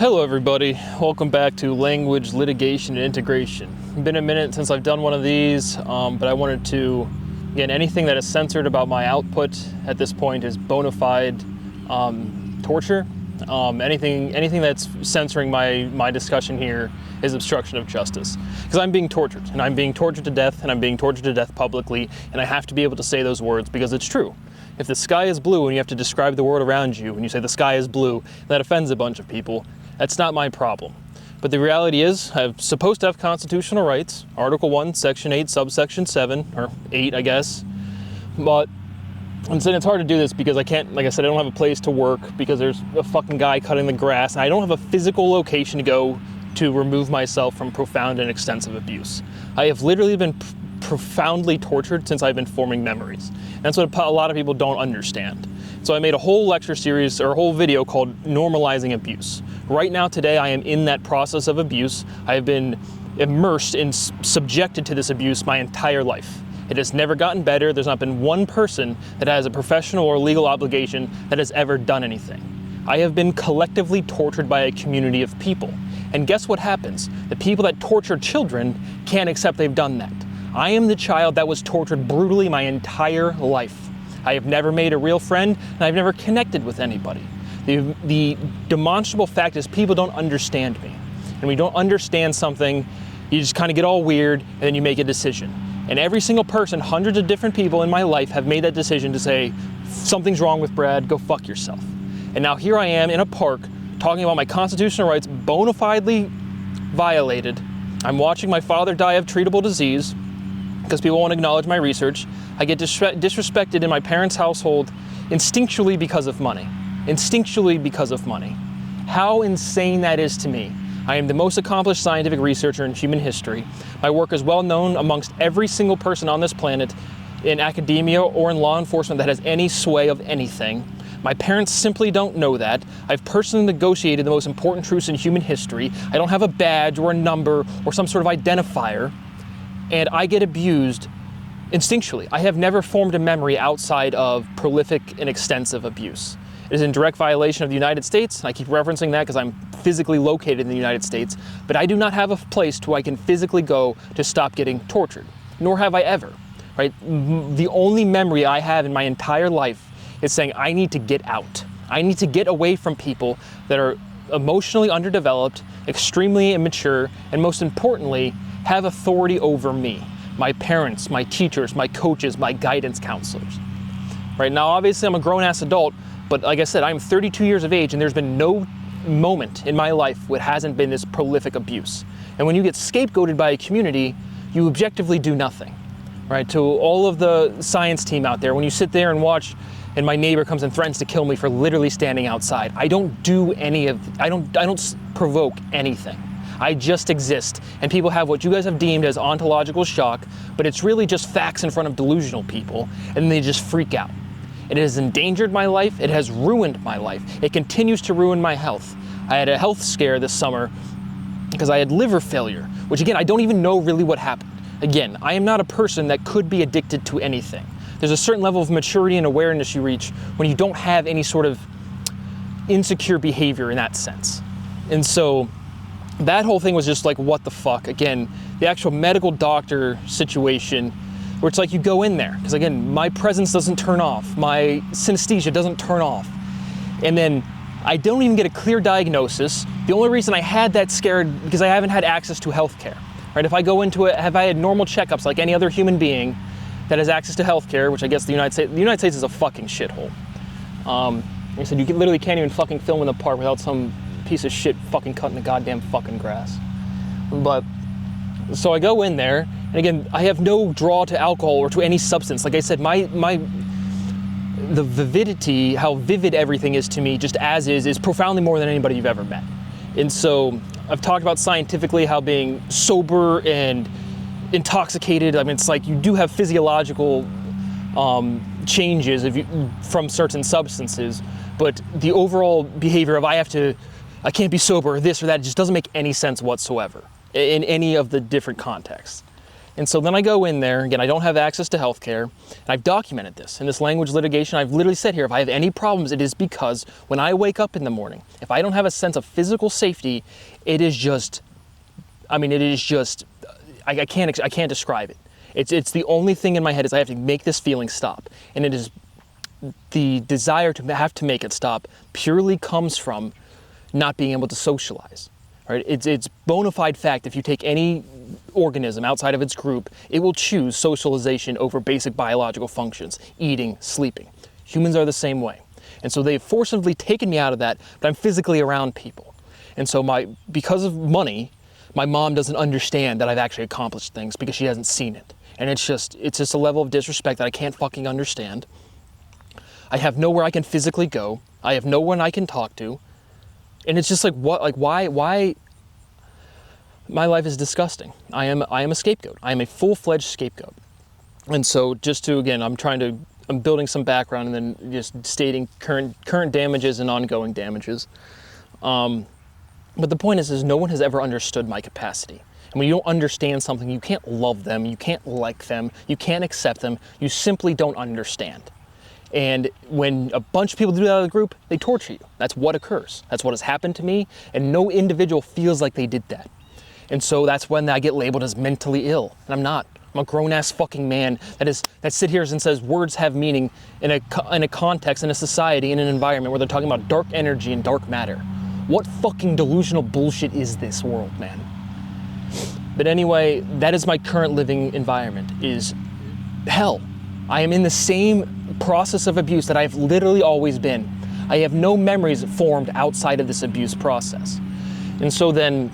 Hello everybody, welcome back to Language, Litigation, and Integration. It's been a minute since I've done one of these, but I wanted to, again, anything that is censored about my output at this point is bona fide torture. Anything that's censoring my discussion here is obstruction of justice. Because I'm being tortured, and I'm being tortured to death, and I'm being tortured to death publicly, and I have to be able to say those words because it's true. If the sky is blue and you have to describe the world around you, and you say the sky is blue, that offends a bunch of people. That's not my problem. But the reality is, I'm supposed to have constitutional rights, Article 1, Section 8, subsection 7, or 8, I guess. But I'm saying it's hard to do this because I can't, like I said, I don't have a place to work because there's a fucking guy cutting the grass, and I don't have a physical location to go to remove myself from profound and extensive abuse. I have literally been profoundly tortured since I've been forming memories. And that's what a lot of people don't understand. So I made a whole lecture series, or a whole video called Normalizing Abuse. Right now, today, I am in that process of abuse. I have been immersed and subjected to this abuse my entire life. It has never gotten better. There's not been one person that has a professional or legal obligation that has ever done anything. I have been collectively tortured by a community of people. And guess what happens? The people that torture children can't accept they've done that. I am the child that was tortured brutally my entire life. I have never made a real friend, and I've never connected with anybody. The demonstrable fact is people don't understand me. And when you don't understand something, you just kind of get all weird, and then you make a decision. And every single person, hundreds of different people in my life have made that decision to say, something's wrong with Brad, go fuck yourself. And now here I am in a park talking about my constitutional rights bona fidely violated. I'm watching my father die of treatable disease because people won't acknowledge my research. I get disrespected in my parents' household instinctually because of money. Instinctually because of money. How insane that is to me. I am the most accomplished scientific researcher in human history. My work is well known amongst every single person on this planet in academia or in law enforcement that has any sway of anything. My parents simply don't know that. I've personally negotiated the most important truths in human history. I don't have a badge or a number or some sort of identifier, and I get abused instinctually. I have never formed a memory outside of prolific and extensive abuse. It is in direct violation of the United States, and I keep referencing that because I'm physically located in the United States, but I do not have a place to where I can physically go to stop getting tortured, nor have I ever, right? The only memory I have in my entire life is saying I need to get out. I need to get away from people that are emotionally underdeveloped, extremely immature, and most importantly, have authority over me. My parents, my teachers, my coaches, my guidance counselors. Right now, obviously I'm a grown-ass adult, but like I said, I'm 32 years of age and there's been no moment in my life where it hasn't been this prolific abuse. And when you get scapegoated by a community, you objectively do nothing, right? To all of the science team out there, when you sit there and watch and my neighbor comes and threatens to kill me for literally standing outside, I don't do any of, I don't provoke anything. I just exist, and people have what you guys have deemed as ontological shock, but it's really just facts in front of delusional people, and they just freak out. It has endangered my life, it has ruined my life, it continues to ruin my health. I had a health scare this summer because I had liver failure, which again, I don't even know really what happened. Again, I am not a person that could be addicted to anything. There's a certain level of maturity and awareness you reach when you don't have any sort of insecure behavior in that sense. And so, that whole thing was just like, what the fuck? Again, the actual medical doctor situation where it's like you go in there, because again, my presence doesn't turn off, my synesthesia doesn't turn off. And then I don't even get a clear diagnosis. The only reason I had that scared because I haven't had access to healthcare, right? If I go into it, have I had normal checkups like any other human being that has access to healthcare, which I guess the United States is a fucking shithole. Like I said, you literally can't even fucking film in the park without some piece of shit fucking cutting the goddamn fucking grass. But, so I go in there, and again, I have no draw to alcohol or to any substance. Like I said, the vividity, how vivid everything is to me, just as is profoundly more than anybody you've ever met. And so, I've talked about scientifically how being sober and intoxicated, I mean, it's like you do have physiological changes from certain substances, but the overall behavior of I can't be sober or this or that, it just doesn't make any sense whatsoever in any of the different contexts. And so then I go in there, again, I don't have access to healthcare, and I've documented this. In this language litigation, I've literally said here, if I have any problems, it is because when I wake up in the morning, if I don't have a sense of physical safety, it is just, I can't describe it. It's the only thing in my head is I have to make this feeling stop. And it is the desire to have to make it stop purely comes from not being able to socialize. Right? It's bona fide fact, if you take any organism outside of its group, it will choose socialization over basic biological functions, eating, sleeping. Humans are the same way. And so they've forcibly taken me out of that, but I'm physically around people. And so because of money, my mom doesn't understand that I've actually accomplished things because she hasn't seen it. And it's just a level of disrespect that I can't fucking understand. I have nowhere I can physically go. I have no one I can talk to. And it's just like, what, like, why? My life is disgusting. I am a scapegoat. I am a full-fledged scapegoat. And so just to, again, I'm building some background and then just stating current damages and ongoing damages. But the point is no one has ever understood my capacity. And when you don't understand something, you can't love them, you can't like them, you can't accept them, you simply don't understand. And when a bunch of people do that out of the group, they torture you. That's what occurs. That's what has happened to me, and no individual feels like they did that. And so that's when I get labeled as mentally ill, and I'm not. I'm a grown-ass fucking man that sits here and says words have meaning in a context, in a society, in an environment where they're talking about dark energy and dark matter. What fucking delusional bullshit is this world, man? But anyway, that is my current living environment, is hell. I am in the same process of abuse that I've literally always been. I have no memories formed outside of this abuse process. And so then,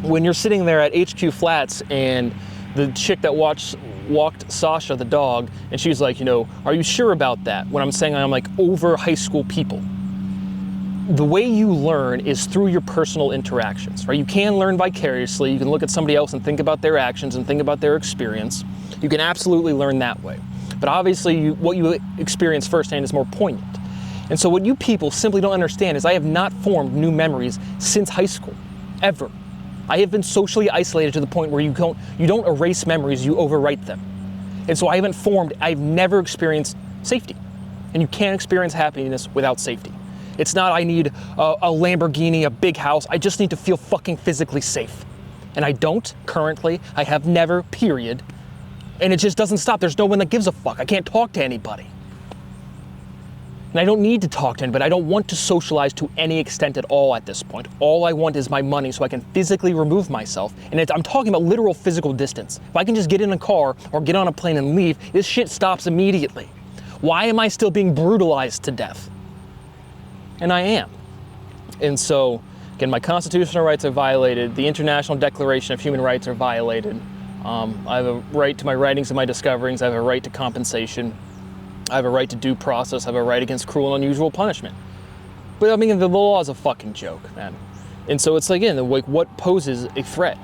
when you're sitting there at HQ Flats and the chick that walked Sasha, the dog, and she's like, are you sure about that? When I'm saying I'm like over high school people. The way you learn is through your personal interactions, right? You can learn vicariously. You can look at somebody else and think about their actions and think about their experience. You can absolutely learn that way. But obviously, what you experience firsthand is more poignant. And so what you people simply don't understand is I have not formed new memories since high school, ever. I have been socially isolated to the point where you don't erase memories, you overwrite them. And so I've never experienced safety. And you can't experience happiness without safety. It's not I need a Lamborghini, a big house. I just need to feel fucking physically safe. And I don't currently. I have never, period. And it just doesn't stop. There's no one that gives a fuck. I can't talk to anybody. And I don't need to talk to anybody. I don't want to socialize to any extent at all at this point. All I want is my money so I can physically remove myself. And I'm talking about literal physical distance. If I can just get in a car or get on a plane and leave, this shit stops immediately. Why am I still being brutalized to death? And I am. And so, again, my constitutional rights are violated. The International Declaration of Human Rights are violated. I have a right to my writings and my discoverings. I have a right to compensation. I have a right to due process. I have a right against cruel and unusual punishment. But I mean, the law is a fucking joke, man. And so it's like, again, like what poses a threat?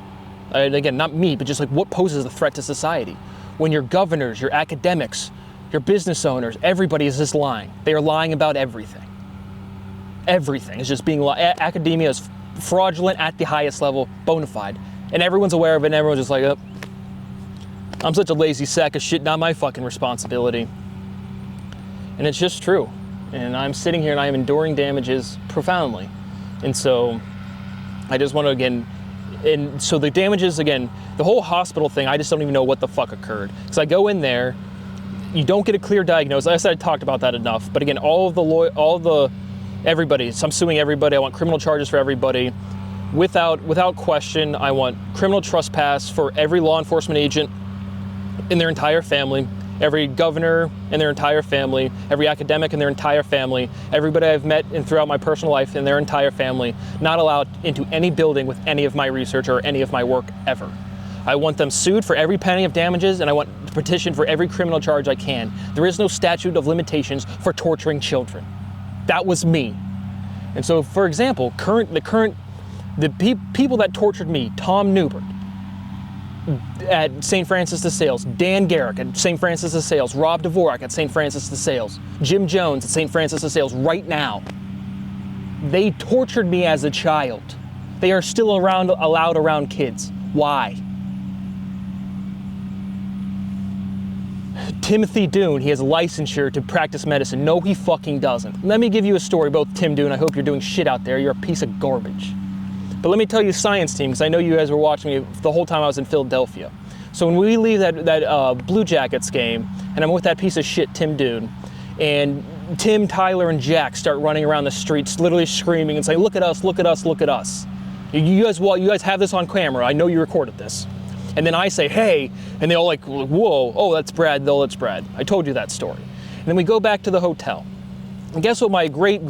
Again, not me, but just like what poses a threat to society? When your governors, your academics, your business owners, everybody is just lying. They are lying about everything. Everything is just being academia is fraudulent at the highest level, bona fide. And everyone's aware of it, and everyone's just like, oh, I'm such a lazy sack of shit, not my fucking responsibility. And it's just true. And I'm sitting here and I am enduring damages profoundly. And so I just want to, again, and so the damages, again, the whole hospital thing, I just don't even know what the fuck occurred. Because I go in there, you don't get a clear diagnosis. I said I talked about that enough. But again, everybody, so I'm suing everybody. I want criminal charges for everybody. Without question, I want criminal trespass for every law enforcement agent in their entire family, every governor and their entire family, every academic and their entire family, everybody I've met and throughout my personal life and their entire family, not allowed into any building with any of my research or any of my work ever. I want them sued for every penny of damages, and I want to petition for every criminal charge I can. There is no statute of limitations for torturing children. That was me. And so, for example, the people that tortured me, Tom Newbert at St. Francis de Sales, Dan Garrick at St. Francis de Sales, Rob Dvorak at St. Francis de Sales, Jim Jones at St. Francis de Sales right now. They tortured me as a child. They are still allowed around kids. Why? Timothy Dune, he has licensure to practice medicine. No, he fucking doesn't. Let me give you a story about Tim Dune. I hope you're doing shit out there. You're a piece of garbage. But let me tell you, science team, because I know you guys were watching me the whole time I was in Philadelphia. So when we leave that Blue Jackets game, and I'm with that piece of shit, Tim Dune, and Tim, Tyler, and Jack start running around the streets, literally screaming and saying, "Look at us, look at us, look at us. You guys have this on camera. I know you recorded this." And then I say, "Hey," and they all like, "Whoa, oh, that's Brad, though, that's Brad. I told you that story." And then we go back to the hotel. And guess what my great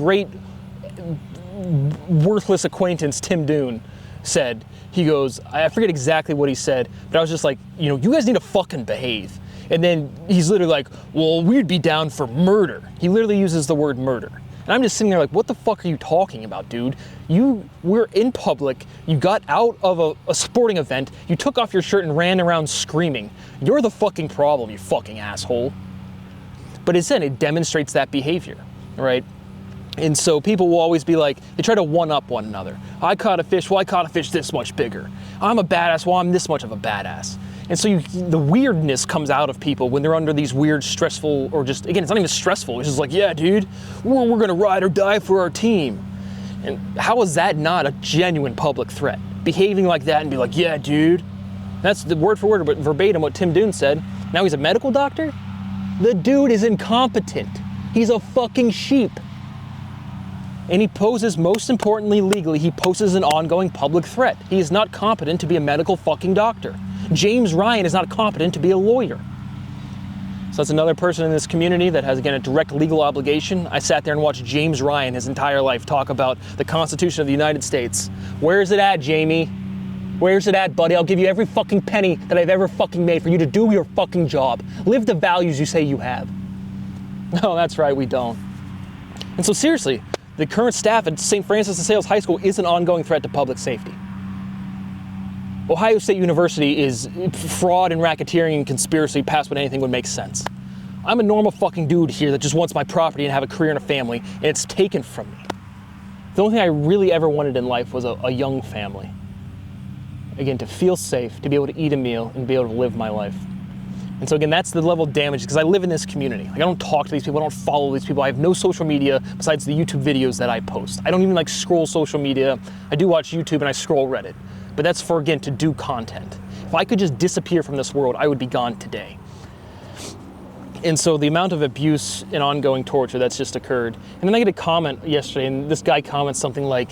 worthless acquaintance, Tim Dune, said? He goes, I forget exactly what he said, but I was just like, you guys need to fucking behave. And then he's literally like, "Well, we'd be down for murder." He literally uses the word murder. And I'm just sitting there like, what the fuck are you talking about, dude? We're in public, you got out of a sporting event, you took off your shirt and ran around screaming. You're the fucking problem, you fucking asshole. But instead, it demonstrates that behavior, right? And so people will always be like, they try to one-up one another. I caught a fish, well, I caught a fish this much bigger. I'm a badass, well, I'm this much of a badass. And so the weirdness comes out of people when they're under these weird, stressful, or just, again, it's not even stressful. It's just like, yeah, dude, we're gonna ride or die for our team. And how is that not a genuine public threat? Behaving like that and be like, yeah, dude. That's the word for word, but verbatim what Tim Dune said. Now he's a medical doctor? The dude is incompetent. He's a fucking sheep. And he poses, most importantly legally, he poses an ongoing public threat. He is not competent to be a medical fucking doctor. James Ryan is not competent to be a lawyer. So that's another person in this community that has, again, a direct legal obligation. I sat there and watched James Ryan his entire life talk about the Constitution of the United States. Where is it at, Jamie? Where's it at, buddy? I'll give you every fucking penny that I've ever fucking made for you to do your fucking job. Live the values you say you have. No, that's right, we don't. And so seriously, the current staff at St. Francis de Sales High School is an ongoing threat to public safety. Ohio State University is fraud and racketeering and conspiracy past what anything would make sense. I'm a normal fucking dude here that just wants my property and have a career and a family, and it's taken from me. The only thing I really ever wanted in life was a young family. Again, to feel safe, to be able to eat a meal, and be able to live my life. And so again, that's the level of damage, because I live in this community. Like, I don't talk to these people, I don't follow these people. I have no social media besides the YouTube videos that I post. I don't even like scroll social media. I do watch YouTube and I scroll Reddit. But that's for, again, to do content. If I could just disappear from this world, I would be gone today. And so the amount of abuse and ongoing torture that's just occurred. And then I get a comment yesterday, and this guy comments something like,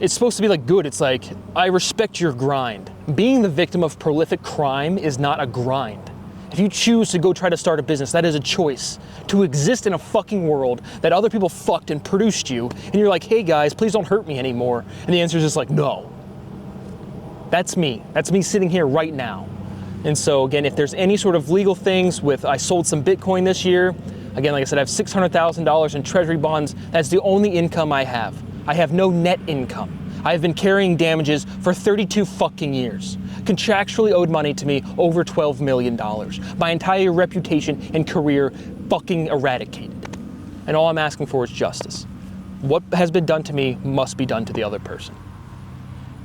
it's supposed to be like good. It's like, I respect your grind. Being the victim of prolific crime is not a grind. If you choose to go try to start a business, that is a choice. To exist in a fucking world that other people fucked and produced you, and you're like, hey guys, please don't hurt me anymore. And the answer is just like, no. That's me. That's me sitting here right now. And so again, if there's any sort of legal things with, I sold some Bitcoin this year. Again, like I said, I have $600,000 in treasury bonds. That's the only income I have. I have no net income. I have been carrying damages for 32 fucking years. Contractually owed money to me over $12 million. My entire reputation and career fucking eradicated. And all I'm asking for is justice. What has been done to me must be done to the other person.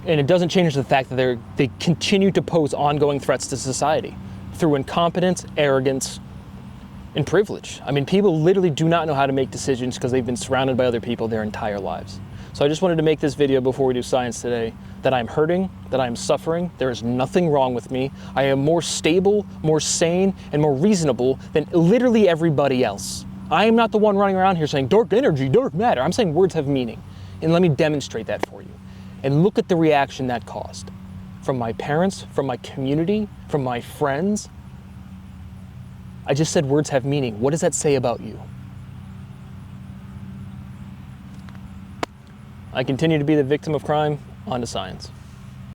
And it doesn't change the fact that they continue to pose ongoing threats to society through incompetence, arrogance, and privilege. I mean, people literally do not know how to make decisions because they've been surrounded by other people their entire lives. So I just wanted to make this video before we do science today, that I'm hurting, that I'm suffering. There is nothing wrong with me. I am more stable, more sane, and more reasonable than literally everybody else. I am not the one running around here saying dark energy, dark matter. I'm saying words have meaning. And let me demonstrate that for you. And look at the reaction that caused. From my parents, from my community, from my friends. I just said words have meaning. What does that say about you? I continue to be the victim of crime. On to science.